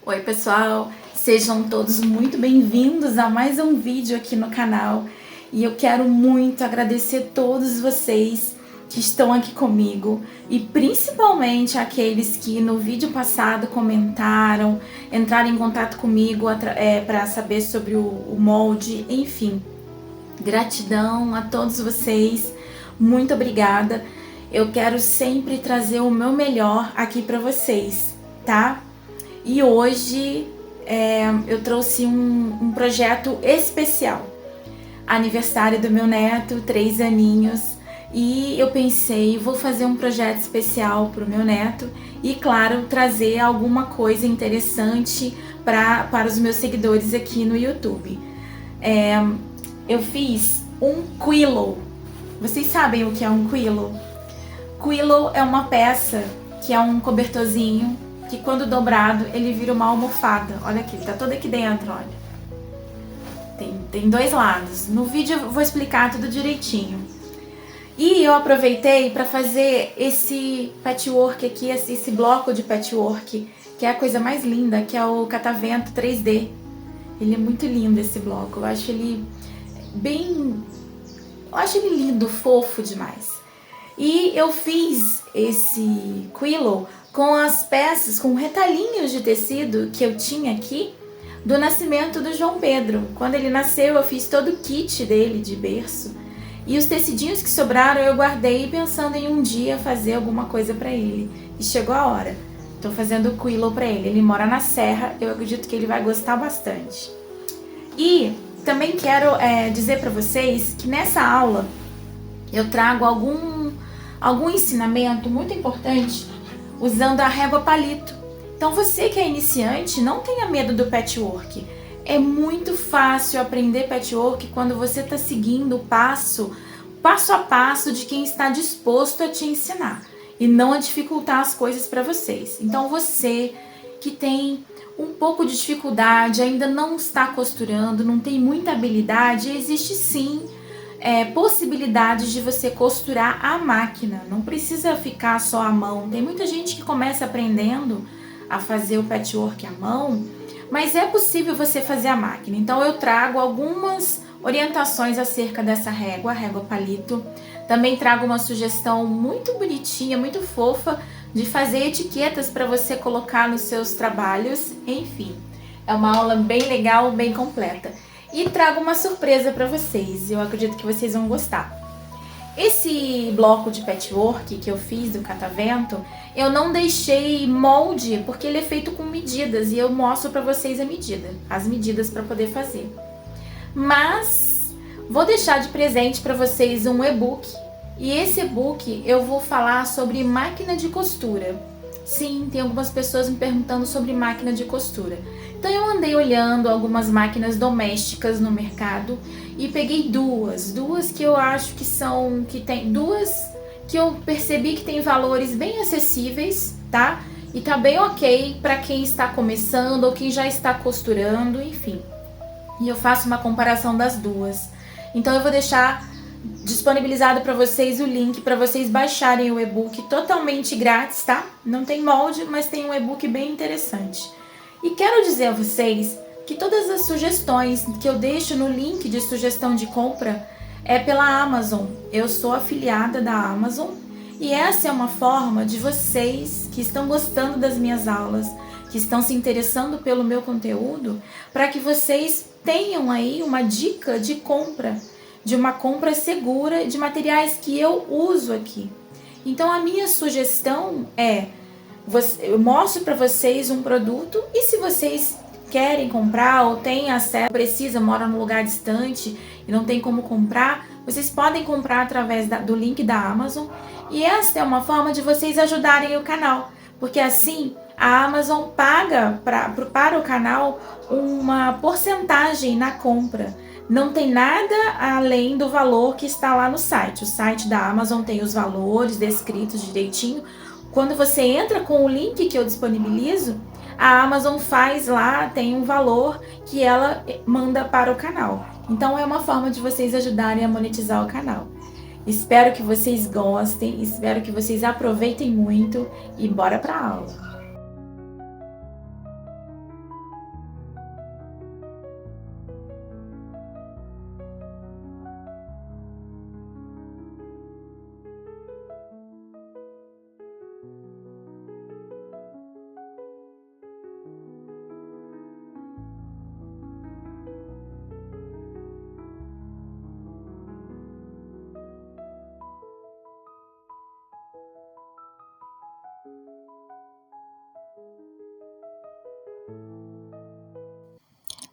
Oi pessoal, sejam todos muito bem-vindos a mais um vídeo aqui no canal e eu quero muito agradecer todos vocês que estão aqui comigo e principalmente aqueles que no vídeo passado comentaram, entraram em contato comigo para saber sobre o molde, enfim. Gratidão a todos vocês, muito obrigada. Eu quero sempre trazer o meu melhor aqui para vocês, tá? E hoje eu trouxe um projeto especial, aniversário do meu neto, 3 aninhos, e eu pensei, vou fazer um projeto especial para o meu neto e, claro, trazer alguma coisa interessante para os meus seguidores aqui no YouTube. Eu fiz um quilo. Vocês sabem o que é um quilo? Quilo é uma peça que é um cobertorzinho que quando dobrado ele vira uma almofada. Olha aqui, tá todo aqui dentro, olha. Tem 2 lados. No vídeo eu vou explicar tudo direitinho. E eu aproveitei para fazer esse patchwork aqui, esse bloco de patchwork, que é a coisa mais linda, que é o catavento 3D. Ele é muito lindo esse bloco. Eu acho ele lindo, fofo demais. E eu fiz esse quilo com as peças, com retalhinhos de tecido que eu tinha aqui do nascimento do João Pedro. Quando ele nasceu, eu fiz todo o kit dele de berço. E os tecidinhos que sobraram eu guardei pensando em um dia fazer alguma coisa para ele. E chegou a hora. Tô fazendo o quilo para ele. Ele mora na Serra, eu acredito que ele vai gostar bastante. E também quero dizer para vocês que nessa aula eu trago algum ensinamento muito importante usando a régua palito. Então você que é iniciante, não tenha medo do patchwork. É muito fácil aprender patchwork quando você está seguindo o passo a passo de quem está disposto a te ensinar e não a dificultar as coisas para vocês. Então você que tem um pouco de dificuldade, ainda não está costurando, não tem muita habilidade, existe sim possibilidades de você costurar à máquina, não precisa ficar só à mão. Tem muita gente que começa aprendendo a fazer o patchwork à mão, mas é possível você fazer à máquina. Então eu trago algumas orientações acerca dessa régua, a régua palito. Também trago uma sugestão muito bonitinha, muito fofa, de fazer etiquetas para você colocar nos seus trabalhos. Enfim, é uma aula bem legal, bem completa. E trago uma surpresa para vocês, eu acredito que vocês vão gostar. Esse bloco de patchwork que eu fiz do catavento, eu não deixei molde, porque ele é feito com medidas e eu mostro para vocês as medidas para poder fazer. Mas vou deixar de presente para vocês um e-book, e esse e-book eu vou falar sobre máquina de costura. Sim, tem algumas pessoas me perguntando sobre máquina de costura. Então eu andei olhando algumas máquinas domésticas no mercado e peguei duas que eu acho duas que eu percebi que tem valores bem acessíveis, tá? E tá bem ok para quem está começando ou quem já está costurando, enfim. E eu faço uma comparação das duas. Então eu vou deixar disponibilizado para vocês o link para vocês baixarem o e-book totalmente grátis, tá? Não tem molde, mas tem um e-book bem interessante. E quero dizer a vocês que todas as sugestões que eu deixo no link de sugestão de compra é pela Amazon. Eu sou afiliada da Amazon e essa é uma forma de vocês que estão gostando das minhas aulas, que estão se interessando pelo meu conteúdo, para que vocês tenham aí uma dica de compra, de uma compra segura de materiais que eu uso aqui. Então a minha sugestão eu mostro para vocês um produto e se vocês querem comprar ou têm acesso, moram num lugar distante e não tem como comprar, vocês podem comprar através do link da Amazon. E esta é uma forma de vocês ajudarem o canal, porque assim a Amazon paga para o canal uma porcentagem na compra. Não tem nada além do valor que está lá no site. O site da Amazon tem os valores descritos direitinho. Quando você entra com o link que eu disponibilizo, a Amazon faz lá, tem um valor que ela manda para o canal. Então é uma forma de vocês ajudarem a monetizar o canal. Espero que vocês gostem, espero que vocês aproveitem muito e bora para a aula.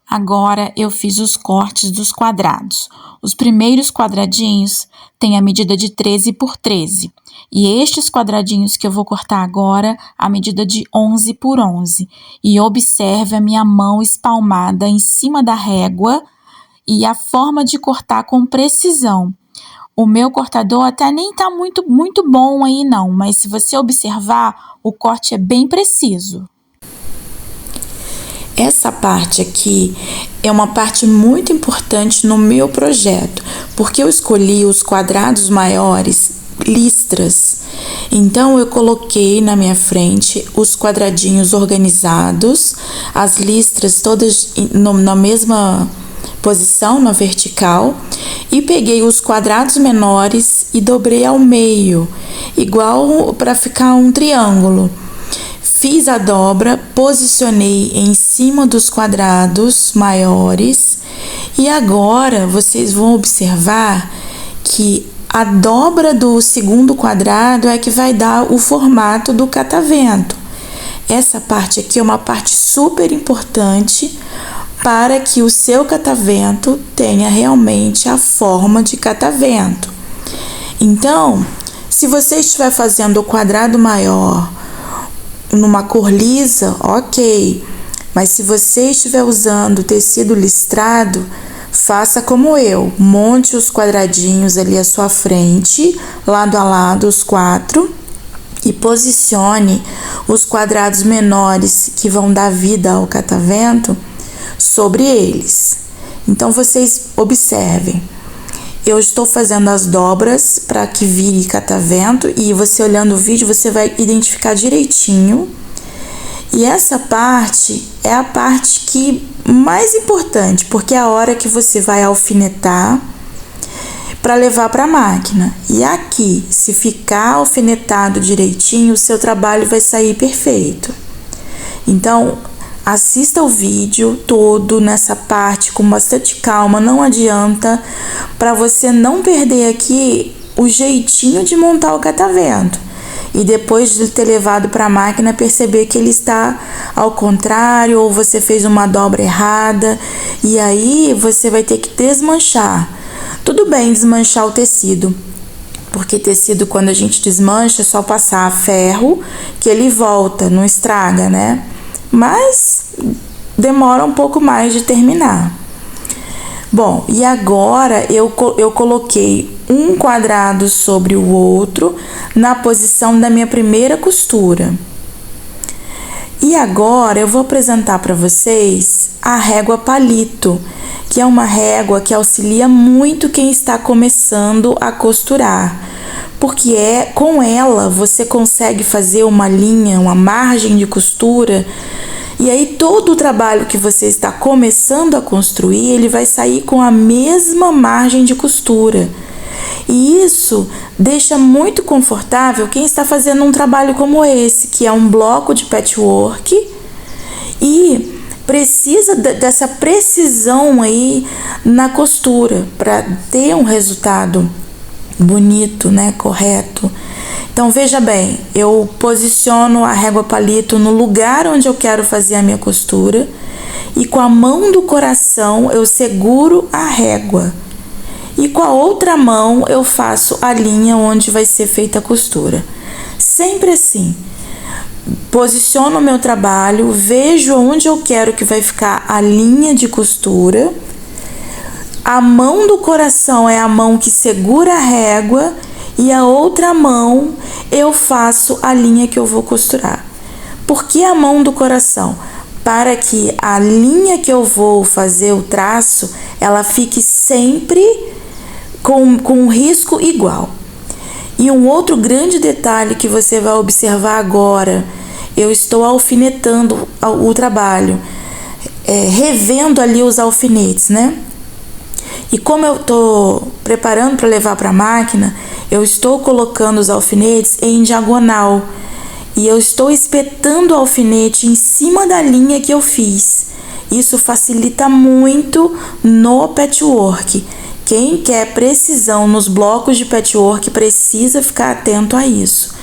Agora eu fiz os cortes dos quadrados. Os primeiros quadradinhos têm a medida de 13 por 13. E estes quadradinhos que eu vou cortar agora, a medida de 11 por 11. E observe a minha mão espalmada em cima da régua e a forma de cortar com precisão. O meu cortador até nem tá muito bom aí não, mas se você observar, o corte é bem preciso. Essa parte aqui é uma parte muito importante no meu projeto, porque eu escolhi os quadrados maiores, listras. Então eu coloquei na minha frente os quadradinhos organizados, as listras todas na mesma posição, na vertical, e peguei os quadrados menores e dobrei ao meio, igual para ficar um triângulo. Fiz a dobra, posicionei em cima dos quadrados maiores e agora vocês vão observar que a dobra do segundo quadrado é que vai dar o formato do catavento. Essa parte aqui é uma parte super importante para que o seu catavento tenha realmente a forma de catavento. Então, se você estiver fazendo o quadrado maior numa cor lisa, ok, mas se você estiver usando tecido listrado, faça como eu, monte os quadradinhos ali à sua frente, lado a lado, os 4, e posicione os quadrados menores que vão dar vida ao catavento sobre eles. Então vocês observem, eu estou fazendo as dobras para que vire catavento e você olhando o vídeo você vai identificar direitinho. E essa parte é a parte que mais importante, porque é a hora que você vai alfinetar para levar para a máquina. E aqui, se ficar alfinetado direitinho, o seu trabalho vai sair perfeito. Então, assista o vídeo todo nessa parte com bastante calma, não adianta, para você não perder aqui o jeitinho de montar o catavento. E depois de ter levado para a máquina, perceber que ele está ao contrário ou você fez uma dobra errada. E aí você vai ter que desmanchar. Tudo bem desmanchar o tecido, porque tecido quando a gente desmancha é só passar ferro que ele volta, não estraga, né? Mas demora um pouco mais de terminar. Bom, e agora eu coloquei um quadrado sobre o outro na posição da minha primeira costura. E agora eu vou apresentar para vocês a régua palito, que é uma régua que auxilia muito quem está começando a costurar, porque com ela você consegue fazer uma linha, uma margem de costura. E aí todo o trabalho que você está começando a construir, ele vai sair com a mesma margem de costura. E isso deixa muito confortável quem está fazendo um trabalho como esse, que é um bloco de patchwork e precisa dessa precisão aí na costura para ter um resultado bonito, né, correto. Então veja bem, eu posiciono a régua palito no lugar onde eu quero fazer a minha costura e com a mão do coração eu seguro a régua e com a outra mão eu faço a linha onde vai ser feita a costura. Sempre assim, posiciono o meu trabalho, vejo onde eu quero que vai ficar a linha de costura, a mão do coração é a mão que segura a régua e a outra mão eu faço a linha que eu vou costurar. Por que a mão do coração? Para que a linha que eu vou fazer o traço, ela fique sempre com um risco igual. E um outro grande detalhe que você vai observar agora, eu estou alfinetando o trabalho, revendo ali os alfinetes, né? E como eu estou preparando para levar para a máquina, eu estou colocando os alfinetes em diagonal e eu estou espetando o alfinete em cima da linha que eu fiz. Isso facilita muito no patchwork. Quem quer precisão nos blocos de patchwork precisa ficar atento a isso.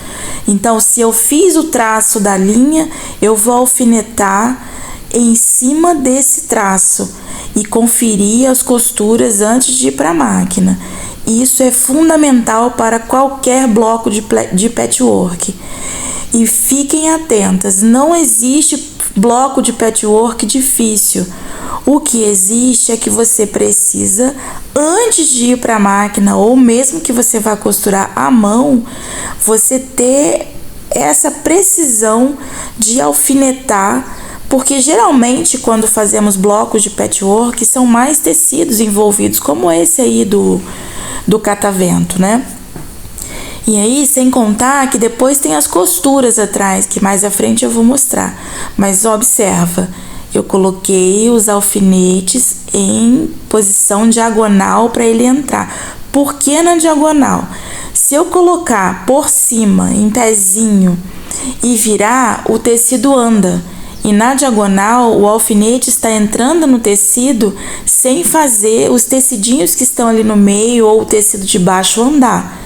Então, se eu fiz o traço da linha, eu vou alfinetar em cima desse traço e conferir as costuras antes de ir para a máquina. Isso é fundamental para qualquer bloco de patchwork. E fiquem atentas, não existe bloco de patchwork difícil. O que existe é que você precisa, antes de ir para a máquina, ou mesmo que você vá costurar à mão, você ter essa precisão de alfinetar, porque geralmente quando fazemos blocos de patchwork são mais tecidos envolvidos, como esse aí do catavento, né? E aí, sem contar que depois tem as costuras atrás, que mais à frente eu vou mostrar. Mas observa, eu coloquei os alfinetes em posição diagonal para ele entrar. Por que na diagonal? Se eu colocar por cima, em pezinho, e virar, o tecido anda. E na diagonal, o alfinete está entrando no tecido sem fazer os tecidinhos que estão ali no meio ou o tecido de baixo andar.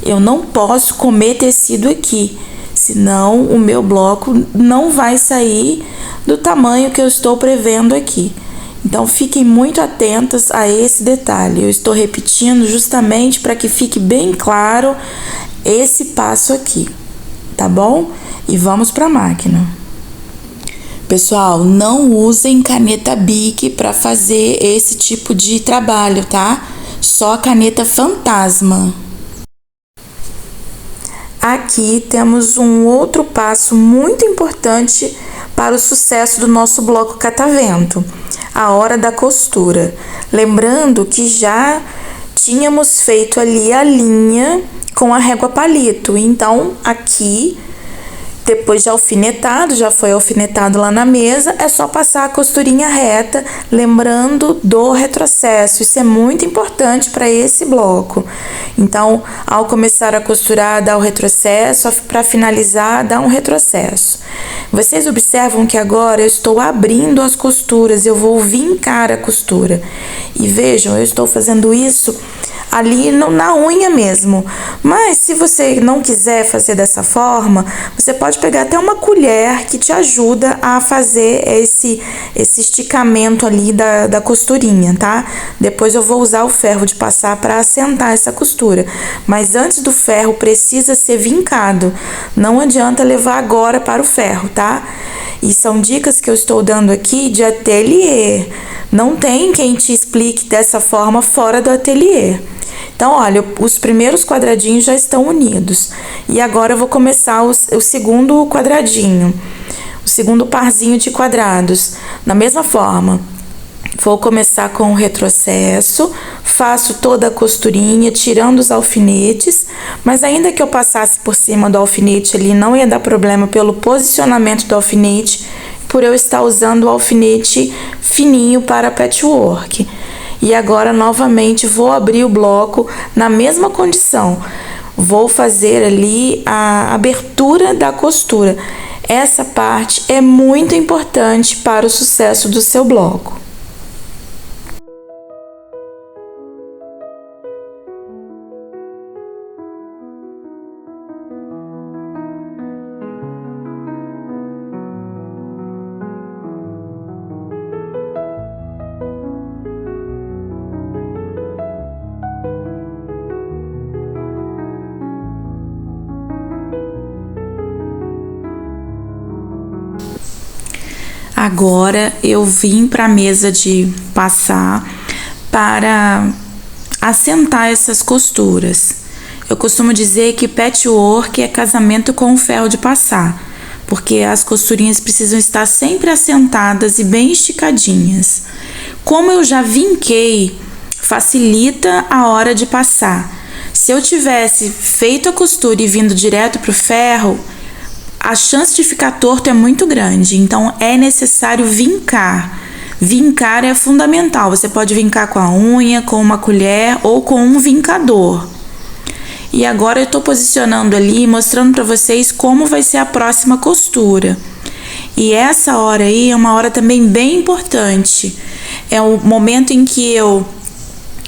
Eu não posso comer tecido aqui, senão o meu bloco não vai sair do tamanho que eu estou prevendo aqui. Então fiquem muito atentas a esse detalhe. Eu estou repetindo justamente para que fique bem claro esse passo aqui, tá bom? E vamos para a máquina. Pessoal, não usem caneta Bic para fazer esse tipo de trabalho, tá? Só caneta fantasma. Aqui temos um outro passo muito importante para o sucesso do nosso bloco catavento, a hora da costura. Lembrando que já tínhamos feito ali a linha com a régua palito, então aqui, depois de alfinetado, já foi alfinetado lá na mesa, é só passar a costurinha reta, lembrando do retrocesso. Isso é muito importante para esse bloco. Então, ao começar a costurar, dá o retrocesso, para finalizar, dá um retrocesso. Vocês observam que agora eu estou abrindo as costuras, eu vou vincar a costura. E vejam, eu estou fazendo isso ali na unha mesmo. Mas se você não quiser fazer dessa forma, você pode pegar até uma colher que te ajuda a fazer esse esticamento ali da costurinha, tá? Depois eu vou usar o ferro de passar para assentar essa costura. Mas antes do ferro precisa ser vincado. Não adianta levar agora para o ferro, tá? E são dicas que eu estou dando aqui de ateliê. Não tem quem te explique dessa forma fora do ateliê. Então, olha, os primeiros quadradinhos já estão unidos. E agora eu vou começar o segundo quadradinho, o segundo parzinho de quadrados. Da mesma forma, vou começar com o retrocesso, faço toda a costurinha, tirando os alfinetes, mas ainda que eu passasse por cima do alfinete ali, não ia dar problema pelo posicionamento do alfinete, por eu estar usando o alfinete fininho para patchwork. E agora, novamente, vou abrir o bloco na mesma condição. Vou fazer ali a abertura da costura. Essa parte é muito importante para o sucesso do seu bloco. Agora eu vim para a mesa de passar para assentar essas costuras. Eu costumo dizer que patchwork é casamento com o ferro de passar, porque as costurinhas precisam estar sempre assentadas e bem esticadinhas. Como eu já vinquei, facilita a hora de passar. Se eu tivesse feito a costura e vindo direto para o ferro, a chance de ficar torto é muito grande, então é necessário vincar. Vincar é fundamental, você pode vincar com a unha, com uma colher ou com um vincador. E agora eu estou posicionando ali, mostrando para vocês como vai ser a próxima costura. E essa hora aí é uma hora também bem importante. É o momento em que eu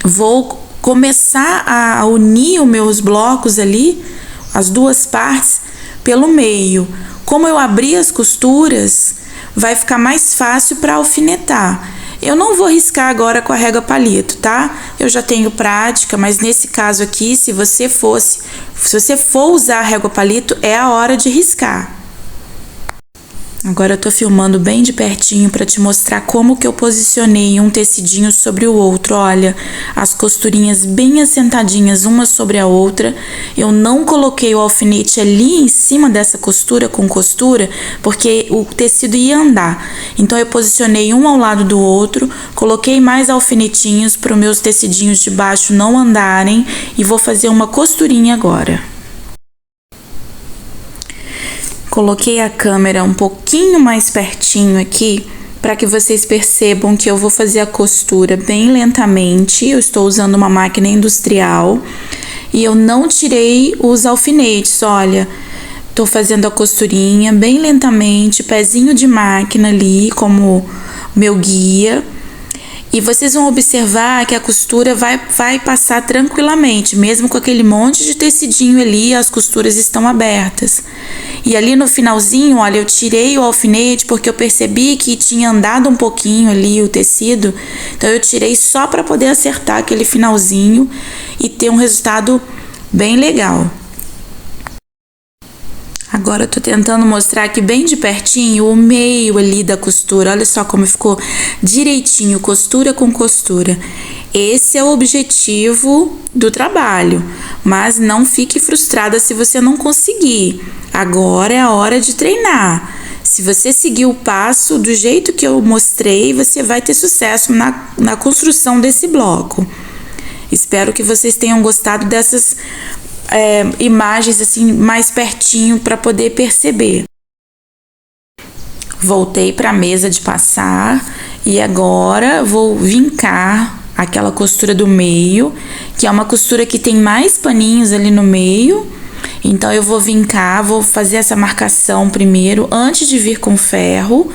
vou começar a unir os meus blocos ali, as duas partes, pelo meio. como eu abri as costuras, vai ficar mais fácil para alfinetar. Eu não vou riscar agora com a régua palito, tá? Eu já tenho prática, mas nesse caso aqui, se você for usar a régua palito, é a hora de riscar. Agora eu tô filmando bem de pertinho para te mostrar como que eu posicionei um tecidinho sobre o outro. Olha, as costurinhas bem assentadinhas uma sobre a outra. Eu não coloquei o alfinete ali em cima dessa costura com costura, porque o tecido ia andar. Então eu posicionei um ao lado do outro, coloquei mais alfinetinhos para os meus tecidinhos de baixo não andarem e vou fazer uma costurinha agora. Coloquei a câmera um pouquinho mais pertinho aqui para que vocês percebam que eu vou fazer a costura bem lentamente. Eu estou usando uma máquina industrial e eu não tirei os alfinetes, olha. Tô fazendo a costurinha bem lentamente, pezinho de máquina ali como meu guia. E vocês vão observar que a costura vai passar tranquilamente, mesmo com aquele monte de tecidinho ali, as costuras estão abertas. E ali no finalzinho, olha, eu tirei o alfinete porque eu percebi que tinha andado um pouquinho ali o tecido. Então eu tirei só para poder acertar aquele finalzinho e ter um resultado bem legal. Agora eu tô tentando mostrar aqui bem de pertinho o meio ali da costura. Olha só como ficou direitinho, costura com costura. Esse é o objetivo do trabalho, mas não fique frustrada se você não conseguir. Agora é a hora de treinar. Se você seguir o passo do jeito que eu mostrei, você vai ter sucesso na construção desse bloco. Espero que vocês tenham gostado dessas imagens assim mais pertinho para poder perceber. Voltei para a mesa de passar e agora vou vincar aquela costura do meio, que é uma costura que tem mais paninhos ali no meio. Então eu vou vincar, vou fazer essa marcação primeiro antes de vir com ferro.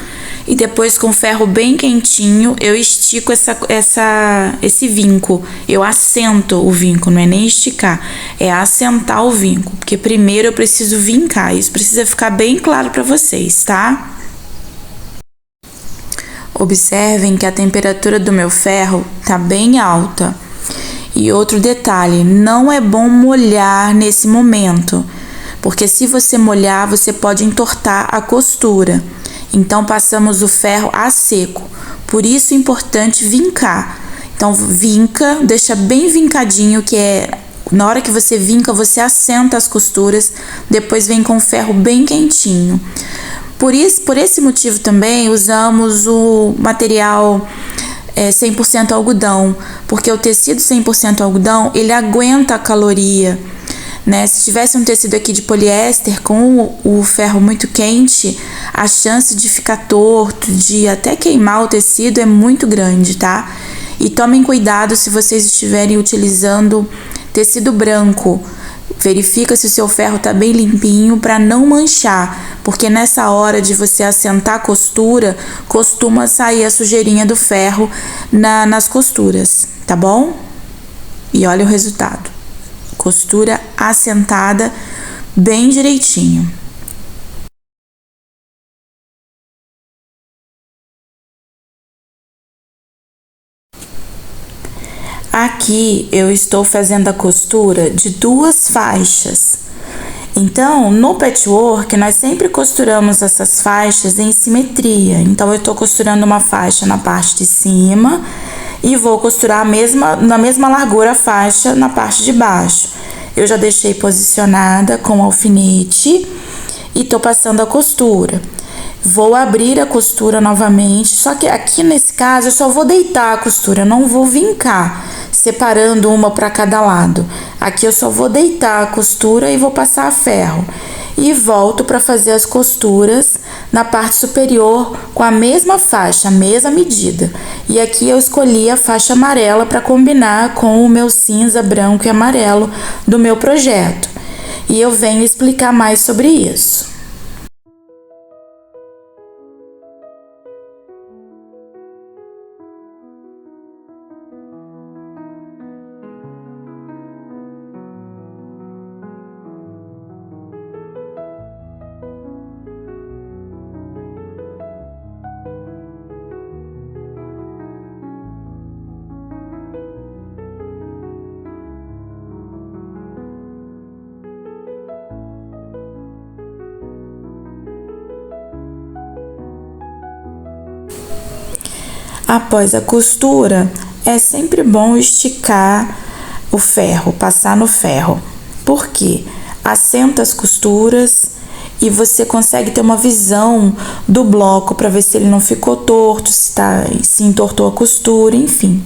E depois com o ferro bem quentinho, eu estico esse vinco. Eu assento o vinco, não é nem esticar, é assentar o vinco. Porque primeiro eu preciso vincar, isso precisa ficar bem claro para vocês, tá? Observem que a temperatura do meu ferro tá bem alta. E outro detalhe, não é bom molhar nesse momento, porque se você molhar, você pode entortar a costura. Então, passamos o ferro a seco. Por isso é importante vincar. Então, vinca, deixa bem vincadinho, que é... Na hora que você vinca, você assenta as costuras. Depois vem com o ferro bem quentinho. Por esse motivo também, usamos o material 100% algodão. Porque o tecido 100% algodão, ele aguenta a caloria. Né? Se tivesse um tecido aqui de poliéster com o ferro muito quente, a chance de ficar torto, de até queimar o tecido é muito grande, tá? E tomem cuidado se vocês estiverem utilizando tecido branco. Verifica se o seu ferro tá bem limpinho para não manchar, porque nessa hora de você assentar a costura, costuma sair a sujeirinha do ferro nas costuras, tá bom? E olha o resultado. Costura assentada bem direitinho. Aqui eu estou fazendo a costura de 2 faixas. Então, no patchwork, nós sempre costuramos essas faixas em simetria. Então, eu estou costurando uma faixa na parte de cima e vou costurar na mesma largura a faixa na parte de baixo. Eu já deixei posicionada com o alfinete e tô passando a costura. Vou abrir a costura novamente, só que aqui nesse caso eu só vou deitar a costura, eu não vou vincar, separando uma para cada lado. Aqui eu só vou deitar a costura e vou passar a ferro. E volto para fazer as costuras na parte superior com a mesma faixa, a mesma medida. E aqui eu escolhi a faixa amarela para combinar com o meu cinza, branco e amarelo do meu projeto. E eu venho explicar mais sobre isso. Após a costura, é sempre bom esticar o ferro, passar no ferro. Por quê? Assenta as costuras e você consegue ter uma visão do bloco para ver se ele não ficou torto, se entortou a costura, enfim.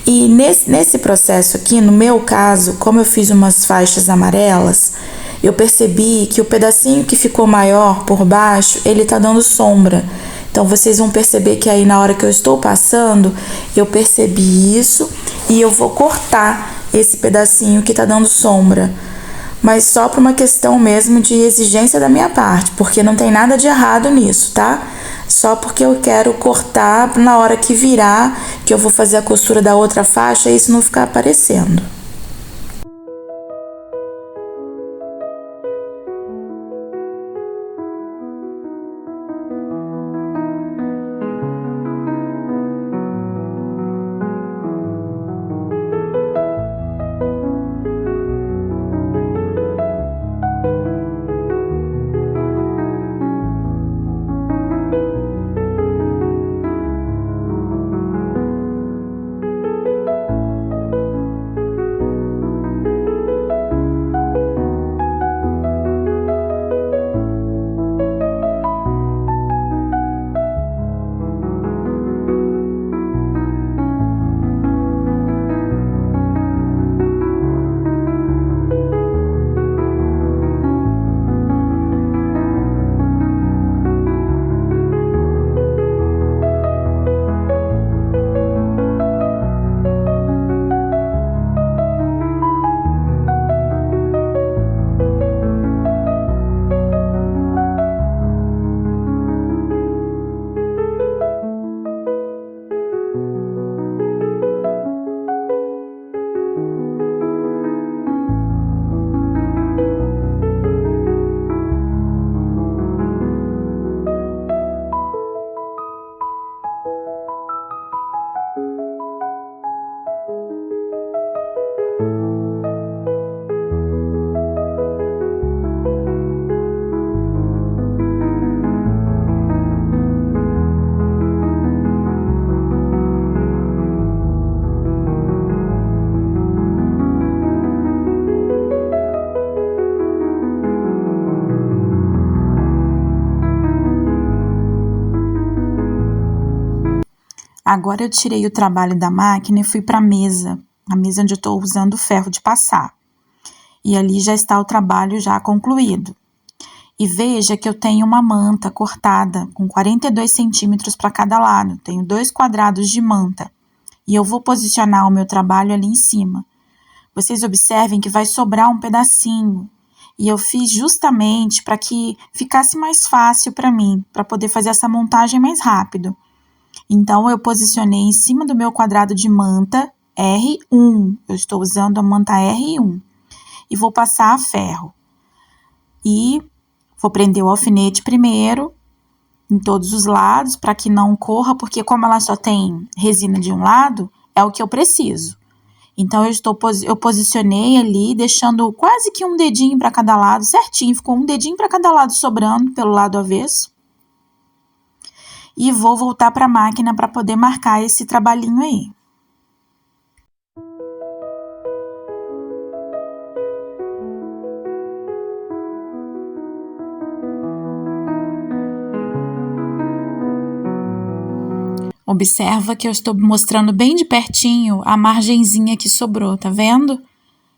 E nesse processo aqui, no meu caso, como eu fiz umas faixas amarelas, eu percebi que o pedacinho que ficou maior por baixo, ele tá dando sombra. Então vocês vão perceber que aí na hora que eu estou passando, eu percebi isso e eu vou cortar esse pedacinho que tá dando sombra. Mas só por uma questão mesmo de exigência da minha parte, porque não tem nada de errado nisso, tá? Só porque eu quero cortar na hora que virar, que eu vou fazer a costura da outra faixa, e isso não ficar aparecendo. Agora eu tirei o trabalho da máquina e fui para a mesa onde eu estou usando o ferro de passar. E ali já está o trabalho já concluído. E veja que eu tenho uma manta cortada com 42 centímetros para cada lado. Tenho 2 quadrados de manta. E eu vou posicionar o meu trabalho ali em cima. Vocês observem que vai sobrar um pedacinho. E eu fiz justamente para que ficasse mais fácil para mim, para poder fazer essa montagem mais rápido. Então, eu posicionei em cima do meu quadrado de manta R1. Eu estou usando a manta R1. E vou passar a ferro. E vou prender o alfinete primeiro, em todos os lados, para que não corra, porque como ela só tem resina de um lado, é o que eu preciso. Então, eu posicionei ali, deixando quase que um dedinho para cada lado, certinho. Ficou um dedinho para cada lado sobrando pelo lado avesso. E vou voltar para a máquina para poder marcar esse trabalhinho aí. Observa que eu estou mostrando bem de pertinho a margenzinha que sobrou, tá vendo?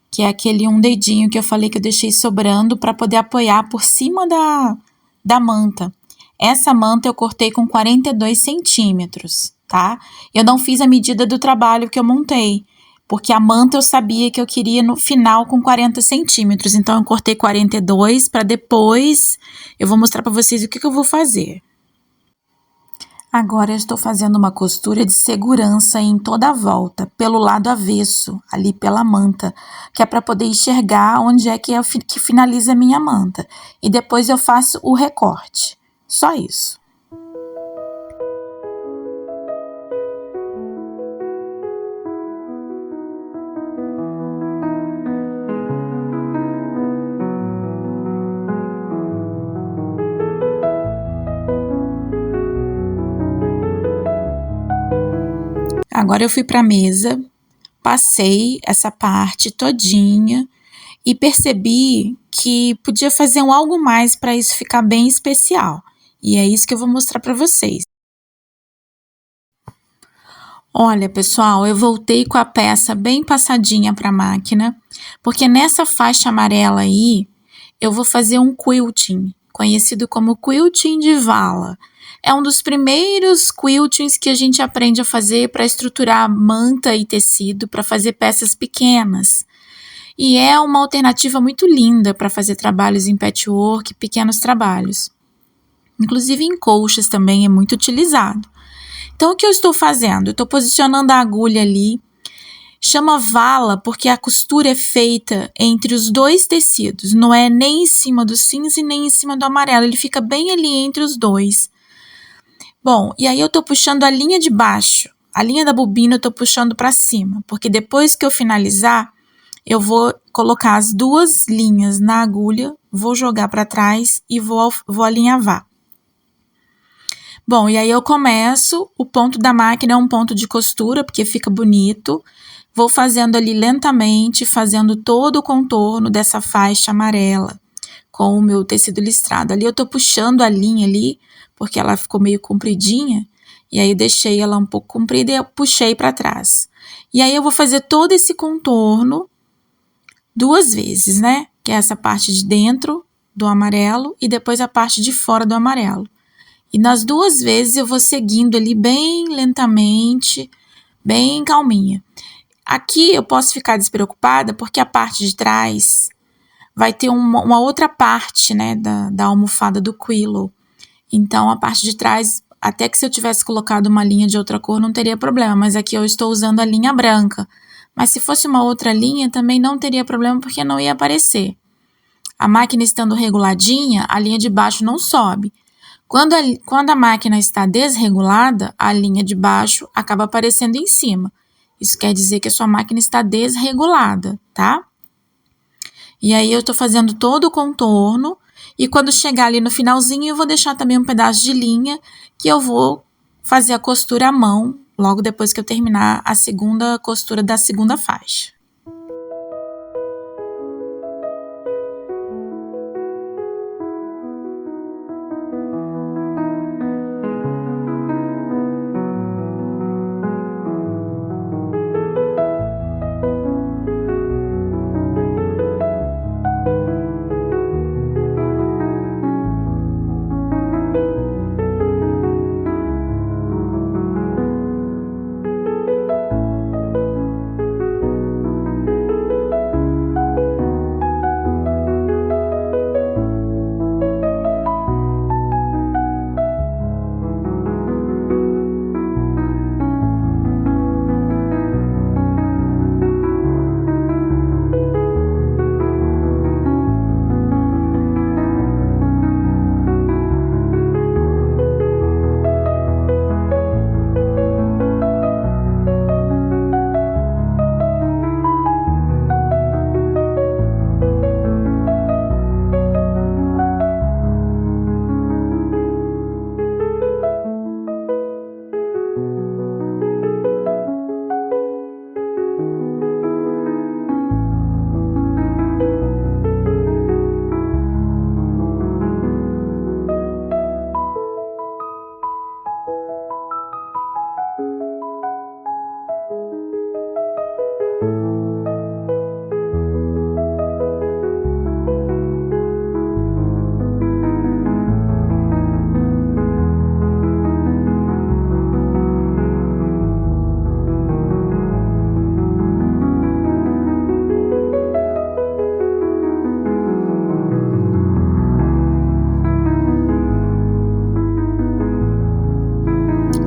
Que é aquele um dedinho que eu falei que eu deixei sobrando para poder apoiar por cima da manta. Essa manta eu cortei com 42 centímetros, tá? Eu não fiz a medida do trabalho que eu montei, porque a manta eu sabia que eu queria no final com 40 centímetros. Então, eu cortei 42 para depois eu vou mostrar para vocês o que eu vou fazer. Agora eu estou fazendo uma costura de segurança em toda a volta, pelo lado avesso, ali pela manta, que é para poder enxergar onde é que finaliza a minha manta. E depois eu faço o recorte. Só isso. Agora eu fui para a mesa, passei essa parte todinha e percebi que podia fazer algo mais para isso ficar bem especial. E é isso que eu vou mostrar para vocês. Olha, pessoal, eu voltei com a peça bem passadinha para a máquina, porque nessa faixa amarela aí, eu vou fazer um quilting, conhecido como quilting de vala. É um dos primeiros quiltings que a gente aprende a fazer para estruturar manta e tecido, para fazer peças pequenas. E é uma alternativa muito linda para fazer trabalhos em patchwork, pequenos trabalhos. Inclusive em colchas também é muito utilizado. Então, o que eu estou fazendo? Eu estou posicionando a agulha ali. Chama vala porque a costura é feita entre os dois tecidos. Não é nem em cima do cinza e nem em cima do amarelo. Ele fica bem ali entre os dois. Bom, e aí eu estou puxando a linha de baixo. A linha da bobina eu estou puxando para cima. Porque depois que eu finalizar, eu vou colocar as duas linhas na agulha, vou jogar para trás e vou alinhavar. Bom, e aí eu começo, o ponto da máquina é um ponto de costura, porque fica bonito. Vou fazendo ali lentamente, fazendo todo o contorno dessa faixa amarela, com o meu tecido listrado. Ali eu tô puxando a linha ali, porque ela ficou meio compridinha, e aí eu deixei ela um pouco comprida e eu puxei para trás. E aí eu vou fazer todo esse contorno 2 vezes, né? Que é essa parte de dentro do amarelo e depois a parte de fora do amarelo. E nas 2 vezes eu vou seguindo ali bem lentamente, bem calminha. Aqui eu posso ficar despreocupada porque a parte de trás vai ter uma outra parte, né, da almofada do quillo. Então, a parte de trás, até que se eu tivesse colocado uma linha de outra cor, não teria problema. Mas aqui eu estou usando a linha branca. Mas se fosse uma outra linha, também não teria problema porque não ia aparecer. A máquina estando reguladinha, a linha de baixo não sobe. Quando a máquina está desregulada, a linha de baixo acaba aparecendo em cima. Isso quer dizer que a sua máquina está desregulada, tá? E aí eu tô fazendo todo o contorno e quando chegar ali no finalzinho eu vou deixar também um pedaço de linha que eu vou fazer a costura à mão logo depois que eu terminar a segunda costura da segunda faixa.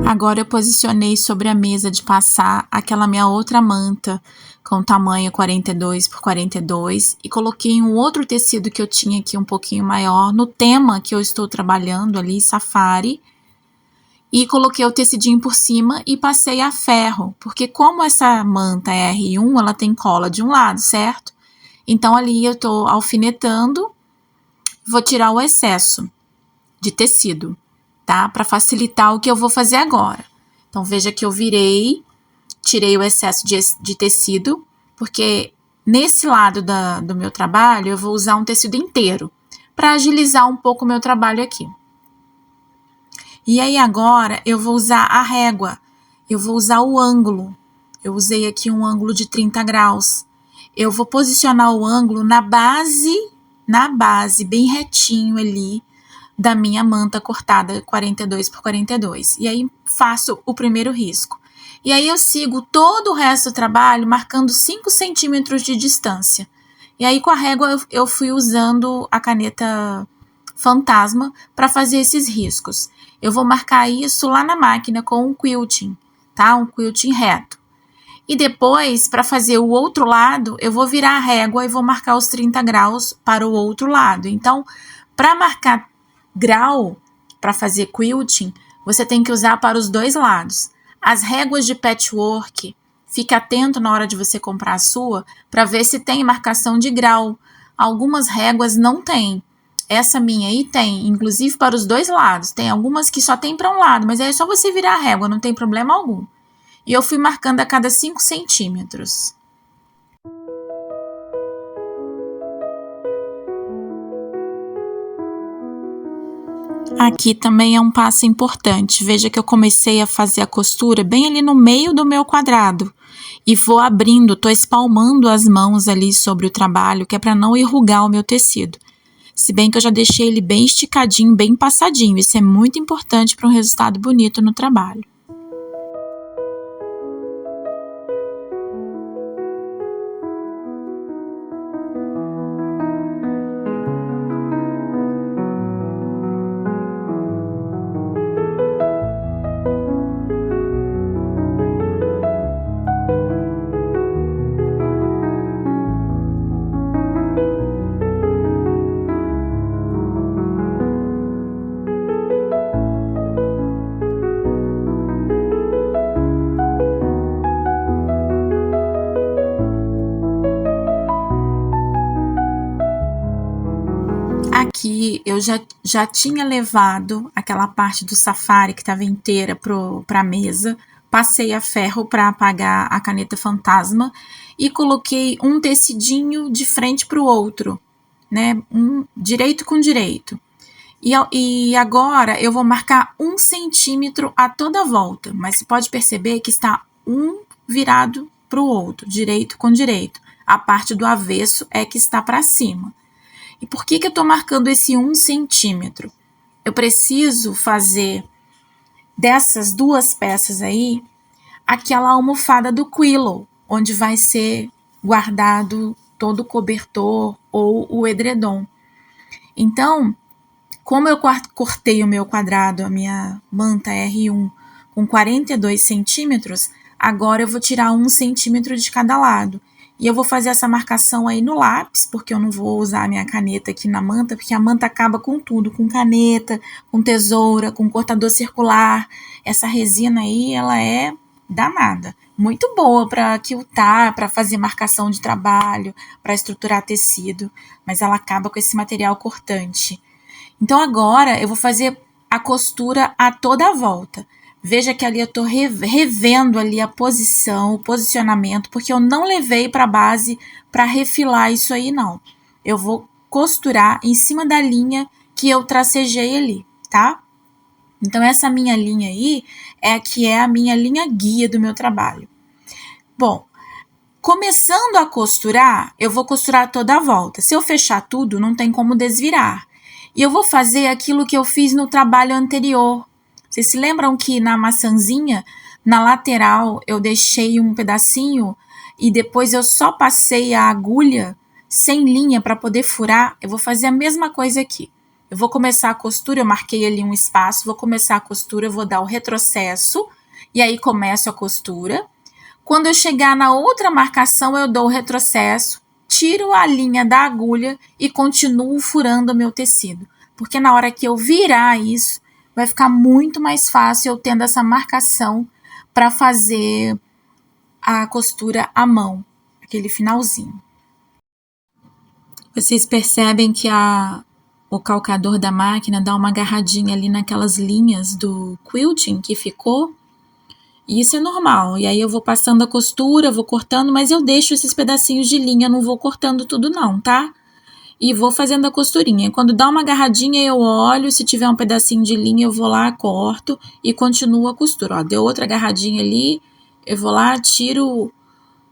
Agora eu posicionei sobre a mesa de passar aquela minha outra manta com tamanho 42 por 42 e coloquei um outro tecido que eu tinha aqui um pouquinho maior no tema que eu estou trabalhando ali, safari, e coloquei o tecidinho por cima e passei a ferro, porque como essa manta é R1, ela tem cola de um lado, certo? Então ali eu tô alfinetando, vou tirar o excesso de tecido, tá? Para facilitar o que eu vou fazer agora. Então, veja que eu virei tirei o excesso de tecido, porque nesse lado do meu trabalho eu vou usar um tecido inteiro, para agilizar um pouco o meu trabalho aqui. E aí agora eu vou usar a régua, eu vou usar o ângulo. Eu usei aqui um ângulo de 30 graus. Eu vou posicionar o ângulo na base, bem retinho ali, da minha manta cortada 42 por 42. E aí faço o primeiro risco. E aí eu sigo todo o resto do trabalho marcando 5 centímetros de distância. E aí com a régua eu fui usando a caneta fantasma para fazer esses riscos. Eu vou marcar isso lá na máquina com um quilting, tá? Um quilting reto. E depois, para fazer o outro lado, eu vou virar a régua e vou marcar os 30 graus para o outro lado. Então, para marcar grau, para fazer quilting, você tem que usar para os dois lados. As réguas de patchwork, fique atento na hora de você comprar a sua, para ver se tem marcação de grau. Algumas réguas não tem. Essa minha aí tem, inclusive para os dois lados. Tem algumas que só tem para um lado, mas aí é só você virar a régua, não tem problema algum. E eu fui marcando a cada 5 centímetros. Aqui também é um passo importante. Veja que eu comecei a fazer a costura bem ali no meio do meu quadrado. E vou abrindo, tô espalmando as mãos ali sobre o trabalho, que é para não enrugar o meu tecido. Se bem que eu já deixei ele bem esticadinho, bem passadinho. Isso é muito importante para um resultado bonito no trabalho. Aqui eu já tinha levado aquela parte do safari que estava inteira para a mesa, passei a ferro para apagar a caneta fantasma e coloquei um tecidinho de frente para o outro, né? Direito com direito. E agora eu vou marcar 1 centímetro a toda volta, mas você pode perceber que está um virado para o outro, direito com direito. A parte do avesso é que está para cima. E por que eu estou marcando esse 1 centímetro? Eu preciso fazer dessas duas peças aí, aquela almofada do quillo, onde vai ser guardado todo o cobertor ou o edredom. Então, como eu cortei o meu quadrado, a minha manta R1 com 42 centímetros, agora eu vou tirar 1 centímetro de cada lado. E eu vou fazer essa marcação aí no lápis, porque eu não vou usar a minha caneta aqui na manta, porque a manta acaba com tudo, com caneta, com tesoura, com cortador circular. Essa resina aí, ela é danada. Muito boa para quiltar, para fazer marcação de trabalho, para estruturar tecido, mas ela acaba com esse material cortante. Então agora eu vou fazer a costura a toda a volta. Veja que ali eu estou revendo ali a posição, o posicionamento, porque eu não levei para a base para refilar isso aí, não. Eu vou costurar em cima da linha que eu tracejei ali, tá? Então, essa minha linha aí é a minha linha guia do meu trabalho. Bom, começando a costurar, eu vou costurar toda a volta. Se eu fechar tudo, não tem como desvirar. E eu vou fazer aquilo que eu fiz no trabalho anterior. Vocês se lembram que na maçãzinha, na lateral, eu deixei um pedacinho e depois eu só passei a agulha sem linha para poder furar? Eu vou fazer a mesma coisa aqui. Eu vou começar a costura, eu marquei ali um espaço, vou começar a costura, eu vou dar o retrocesso e aí começo a costura. Quando eu chegar na outra marcação, eu dou o retrocesso, tiro a linha da agulha e continuo furando o meu tecido. Porque na hora que eu virar isso, vai ficar muito mais fácil eu tendo essa marcação para fazer a costura à mão, aquele finalzinho. Vocês percebem que o calcador da máquina dá uma agarradinha ali naquelas linhas do quilting que ficou? E isso é normal. E aí eu vou passando a costura, vou cortando, mas eu deixo esses pedacinhos de linha, não vou cortando tudo não, tá? E vou fazendo a costurinha. Quando dá uma agarradinha, eu olho, se tiver um pedacinho de linha, eu vou lá, corto e continuo a costura. Ó, deu outra agarradinha ali, eu vou lá, tiro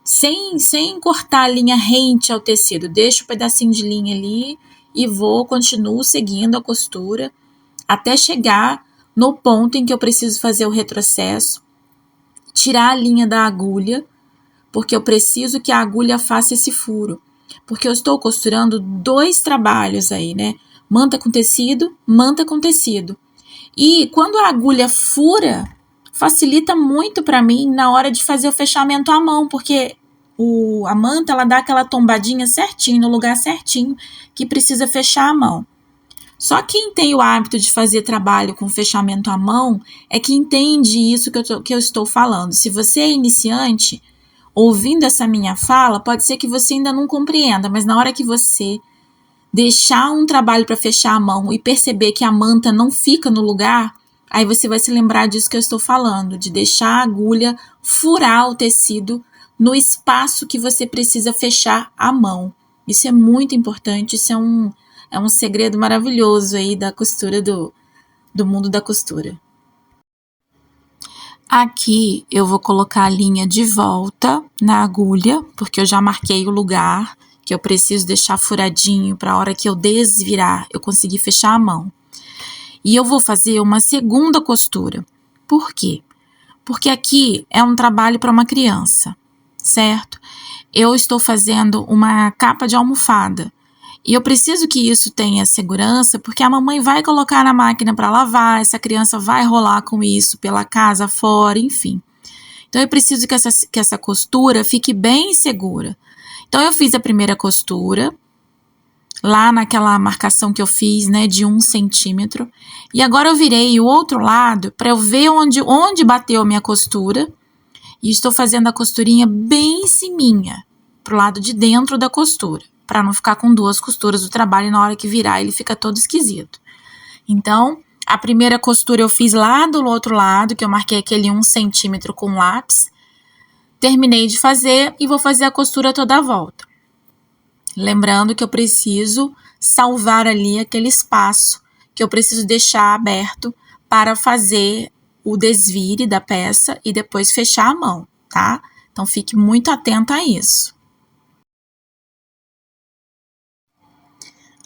sem cortar a linha rente ao tecido. Deixo o pedacinho de linha ali e continuo seguindo a costura até chegar no ponto em que eu preciso fazer o retrocesso, tirar a linha da agulha, porque eu preciso que a agulha faça esse furo. Porque eu estou costurando 2 trabalhos aí, né? Manta com tecido. E quando a agulha fura, facilita muito para mim na hora de fazer o fechamento à mão, porque a manta, ela dá aquela tombadinha certinho, no lugar certinho, que precisa fechar a mão. Só quem tem o hábito de fazer trabalho com fechamento à mão é que entende isso que eu estou falando. Se você é iniciante, ouvindo essa minha fala, pode ser que você ainda não compreenda, mas na hora que você deixar um trabalho para fechar a mão e perceber que a manta não fica no lugar, aí você vai se lembrar disso que eu estou falando, de deixar a agulha furar o tecido no espaço que você precisa fechar a mão. Isso é muito importante, isso é um segredo maravilhoso aí da costura, do mundo da costura. Aqui eu vou colocar a linha de volta na agulha, porque eu já marquei o lugar que eu preciso deixar furadinho para a hora que eu desvirar eu conseguir fechar a mão. E eu vou fazer uma segunda costura. Por quê? Porque aqui é um trabalho para uma criança, certo? Eu estou fazendo uma capa de almofada. E eu preciso que isso tenha segurança, porque a mamãe vai colocar na máquina para lavar, essa criança vai rolar com isso pela casa fora, enfim. Então, eu preciso que essa costura fique bem segura. Então, eu fiz a primeira costura, lá naquela marcação que eu fiz, né, de 1 centímetro. E agora eu virei o outro lado para eu ver onde bateu a minha costura. E estou fazendo a costurinha bem em ciminha, pro lado de dentro da costura, para não ficar com 2 costuras do trabalho e na hora que virar ele fica todo esquisito. Então, a primeira costura eu fiz lá do outro lado, que eu marquei aquele 1 centímetro com lápis. Terminei de fazer e vou fazer a costura toda a volta. Lembrando que eu preciso salvar ali aquele espaço que eu preciso deixar aberto para fazer o desvire da peça e depois fechar a mão, tá? Então, fique muito atenta a isso.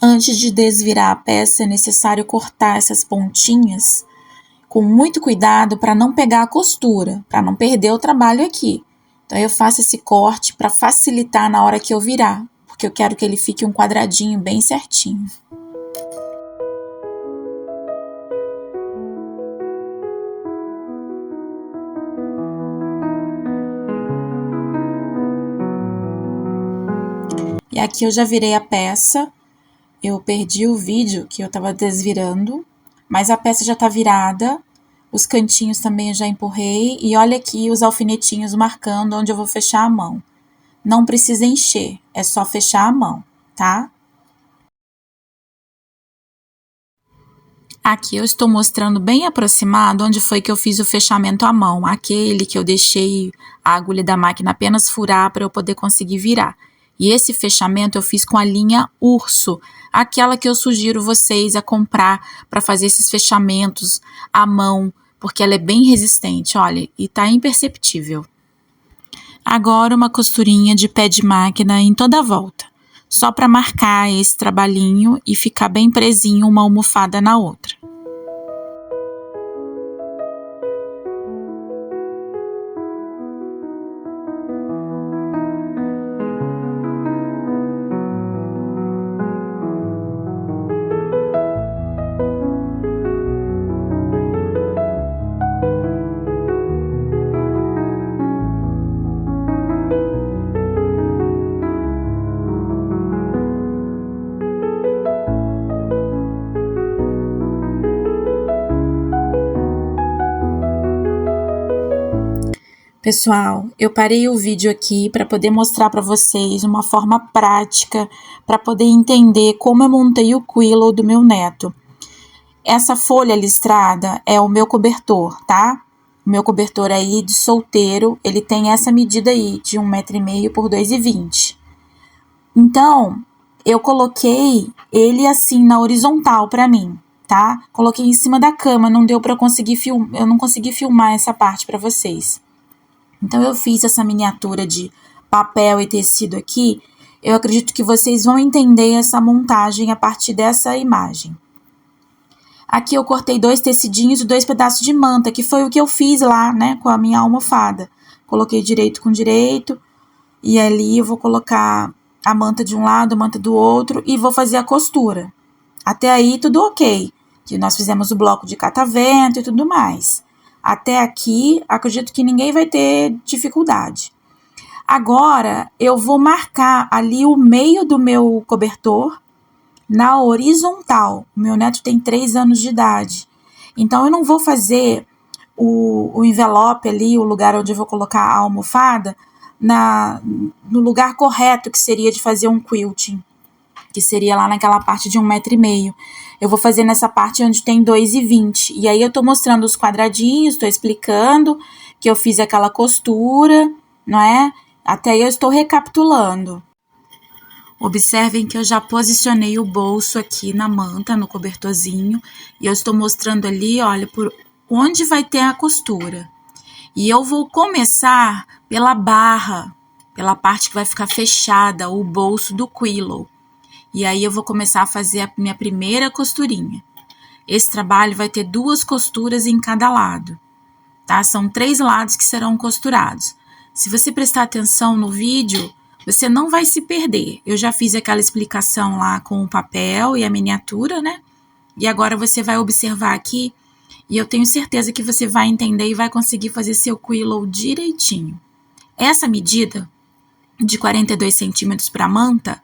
Antes de desvirar a peça, é necessário cortar essas pontinhas com muito cuidado para não pegar a costura, para não perder o trabalho aqui. Então, eu faço esse corte para facilitar na hora que eu virar, porque eu quero que ele fique um quadradinho bem certinho. E aqui eu já virei a peça. Eu perdi o vídeo que eu estava desvirando, mas a peça já está virada, os cantinhos também eu já empurrei, e olha aqui os alfinetinhos marcando onde eu vou fechar a mão. Não precisa encher, é só fechar a mão, tá? Aqui eu estou mostrando bem aproximado onde foi que eu fiz o fechamento à mão, aquele que eu deixei a agulha da máquina apenas furar para eu poder conseguir virar. E esse fechamento eu fiz com a linha Urso, aquela que eu sugiro vocês a comprar para fazer esses fechamentos à mão, porque ela é bem resistente, olha, e tá imperceptível. Agora uma costurinha de pé de máquina em toda a volta, só para marcar esse trabalhinho e ficar bem presinho uma almofada na outra. Pessoal, eu parei o vídeo aqui para poder mostrar para vocês uma forma prática para poder entender como eu montei o quillo do meu neto. Essa folha listrada é o meu cobertor, tá? O meu cobertor aí de solteiro, ele tem essa medida aí, de 1,5 m por 2,20 m. Então, eu coloquei ele assim na horizontal para mim, tá? Coloquei em cima da cama, não deu para conseguir filmar, eu não consegui filmar essa parte para vocês. Então, eu fiz essa miniatura de papel e tecido aqui. Eu acredito que vocês vão entender essa montagem a partir dessa imagem. Aqui eu cortei 2 tecidinhos e 2 pedaços de manta, que foi o que eu fiz lá, né, com a minha almofada. Coloquei direito com direito, e ali eu vou colocar a manta de um lado, a manta do outro, e vou fazer a costura. Até aí tudo ok, que nós fizemos o bloco de catavento e tudo mais. Até aqui, acredito que ninguém vai ter dificuldade. Agora, eu vou marcar ali o meio do meu cobertor na horizontal. O meu neto tem 3 anos de idade. Então, eu não vou fazer o envelope ali, o lugar onde eu vou colocar a almofada, no lugar correto, que seria de fazer um quilting, que seria lá naquela parte de 1,5 m. Eu vou fazer nessa parte onde tem 2,20 m. E aí eu tô mostrando os quadradinhos, tô explicando que eu fiz aquela costura, não é? Até aí eu estou recapitulando. Observem que eu já posicionei o bolso aqui na manta, no cobertorzinho, e eu estou mostrando ali, olha, por onde vai ter a costura. E eu vou começar pela barra, pela parte que vai ficar fechada, o bolso do quillo. E aí eu vou começar a fazer a minha primeira costurinha. Esse trabalho vai ter 2 costuras em cada lado, tá? São 3 lados que serão costurados. Se você prestar atenção no vídeo, você não vai se perder. Eu já fiz aquela explicação lá com o papel e a miniatura, né? E agora você vai observar aqui, e eu tenho certeza que você vai entender e vai conseguir fazer seu quillo direitinho. Essa medida de 42 centímetros para a manta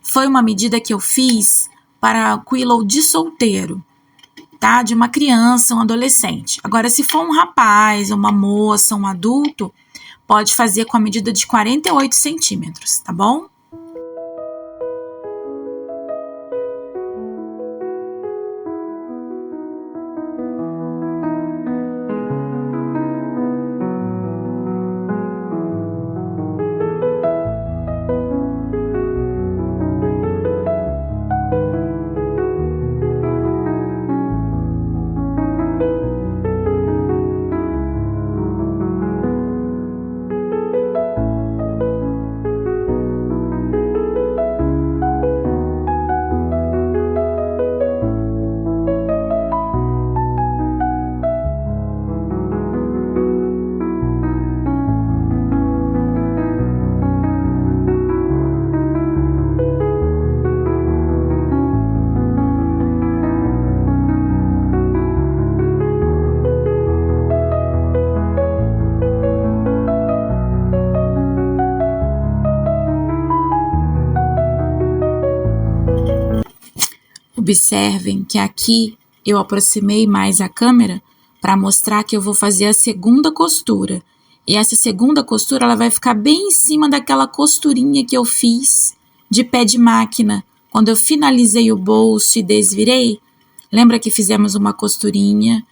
foi uma medida que eu fiz para quillo de solteiro, tá? De uma criança, um adolescente. Agora, se for um rapaz, uma moça, um adulto, pode fazer com a medida de 48 centímetros, tá bom? Observem que aqui eu aproximei mais a câmera para mostrar que eu vou fazer a segunda costura. E essa segunda costura ela vai ficar bem em cima daquela costurinha que eu fiz de pé de máquina. Quando eu finalizei o bolso e desvirei, lembra que fizemos uma costurinha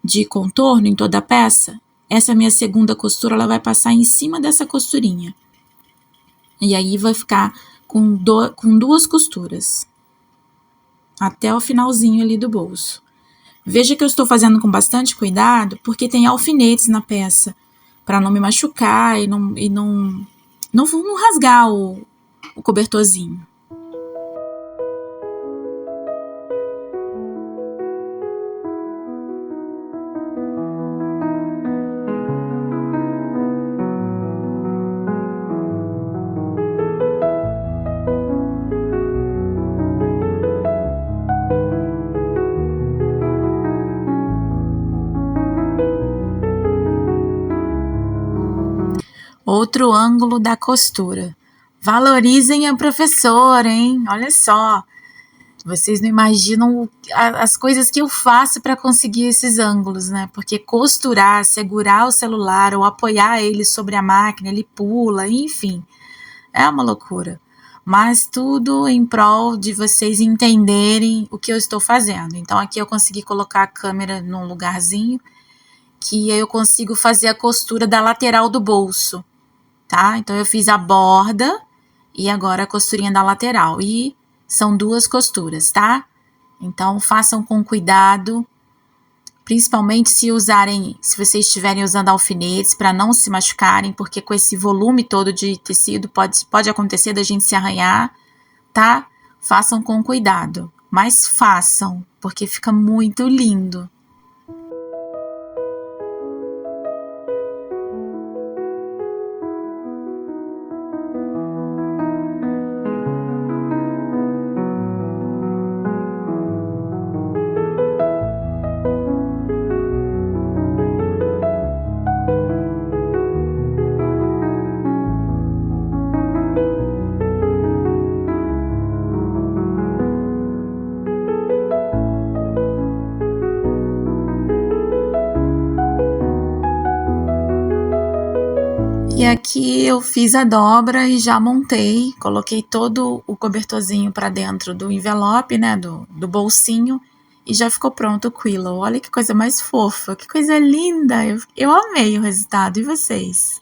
de contorno em toda a peça? Essa minha segunda costura ela vai passar em cima dessa costurinha. E aí vai ficar com 2 costuras até o finalzinho ali do bolso. Veja que eu estou fazendo com bastante cuidado, porque tem alfinetes na peça, para não me machucar e não rasgar o cobertorzinho. Outro ângulo da costura. Valorizem a professora, hein? Olha só. Vocês não imaginam as coisas que eu faço para conseguir esses ângulos, né? Porque costurar, segurar o celular ou apoiar ele sobre a máquina, ele pula, enfim. É uma loucura. Mas tudo em prol de vocês entenderem o que eu estou fazendo. Então aqui eu consegui colocar a câmera num lugarzinho que eu consigo fazer a costura da lateral do bolso, tá? Então eu fiz a borda e agora a costurinha da lateral, e são 2 costuras, tá? Então façam com cuidado, principalmente se vocês estiverem usando alfinetes, para não se machucarem, porque com esse volume todo de tecido pode acontecer da gente se arranhar, tá? Façam com cuidado, mas façam, porque fica muito lindo. E aqui eu fiz a dobra e já montei, coloquei todo o cobertorzinho para dentro do envelope, né, do bolsinho, e já ficou pronto o Quillow. Olha que coisa mais fofa, que coisa linda, eu amei o resultado, e vocês?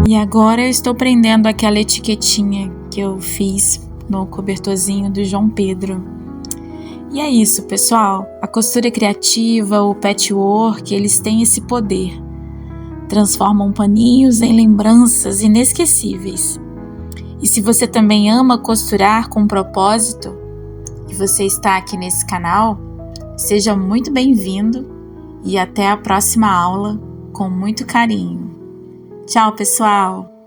E agora eu estou prendendo aquela etiquetinha que eu fiz no cobertorzinho do João Pedro. E é isso, pessoal. A costura criativa, o patchwork, eles têm esse poder. Transformam paninhos em lembranças inesquecíveis. E se você também ama costurar com propósito, e você está aqui nesse canal, seja muito bem-vindo e até a próxima aula com muito carinho. Tchau, pessoal!